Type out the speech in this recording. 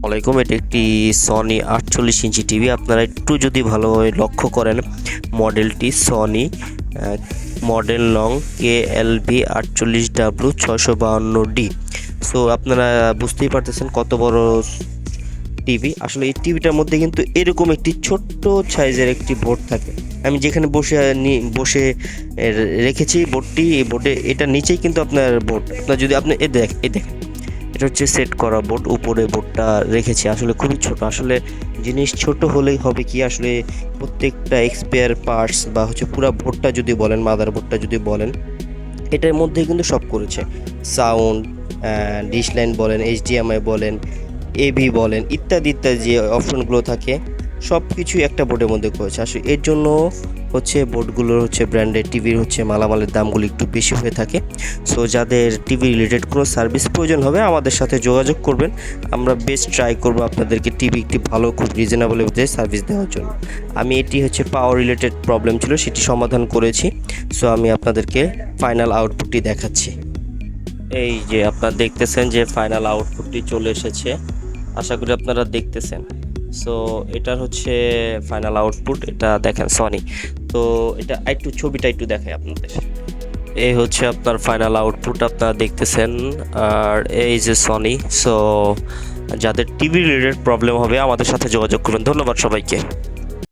ওয়ালাইকুম, এটি একটি সনি 48 ইঞ্চি টিভি। আপনারা একটু যদি ভালোভাবে লক্ষ্য করেন, মডেলটি সনি, মডেল নং KLV48W652D। সো আপনারা বুঝতেই পারতেছেন কত বড় টিভি। আসলে এই টিভিটার মধ্যে কিন্তু এরকম একটি ছোট্ট সাইজের একটি বোর্ড থাকে। আমি যেখানে বসে রেখেছি বোর্ডটি, এই বোর্ডে এটা নিচেই কিন্তু আপনার বোর্ড। আপনার যদি আপনি এই দেখেন, এটা হচ্ছে সেট করা বোর্ড, উপরে বোর্ডটা রেখেছি। আসলে খুবই ছোট। আসলে জিনিস ছোট হলেই হবে কি, আসলে প্রত্যেকটা এক্সপেয়ার পার্টস বা হচ্ছে পুরো বোর্ডটা যদি বলেন, মাদার বোর্ডটা যদি বলেন, এটার মধ্যেই কিন্তু সব করেছে। সাউন্ড, ডিশ লাইন বলেন, HDMI বলেন, এবি বলেন, ইত্যাদি ইত্যাদি যে অপশনগুলো থাকে সব কিছুই একটা বোর্ডের মধ্যে করেছে। আসলে এর জন্য হচ্ছে বোর্ডগুলোর হচ্ছে ব্র্যান্ডেড টিভির হচ্ছে মালামালের দামগুলো একটু বেশি হয়ে থাকে। সো যাদের টিভি রিলেটেড কোনো সার্ভিস প্রয়োজন হবে আমাদের সাথে যোগাযোগ করবেন। আমরা বেস্ট ট্রাই করব আপনাদেরকে টিভি একটি ভালো, খুব রিজনেবল সার্ভিস দেওয়ার জন্য। আমি এটি হচ্ছে পাওয়ার রিলেটেড প্রবলেম ছিল, সেটি সমাধান করেছি। সো আমি আপনাদেরকে ফাইনাল আউটপুটটি দেখাচ্ছি। এই যে আপনারা দেখতেছেন যে ফাইনাল আউটপুটটি চলে এসেছে, আশা করি আপনারা দেখতেছেন। সো এটার হচ্ছে ফাইনাল আউটপুট, এটা দেখেন সনি। তো এটা একটু ছবিটা একটু দেখাই আপনাদের। এই হচ্ছে আপনার ফাইনাল আউটপুট আপনারা দেখতেছেন, আর এই যে সনি। সো যাদের টিভি রিলেটেড প্রবলেম হবে আমাদের সাথে যোগাযোগ করুন। ধন্যবাদ সবাইকে।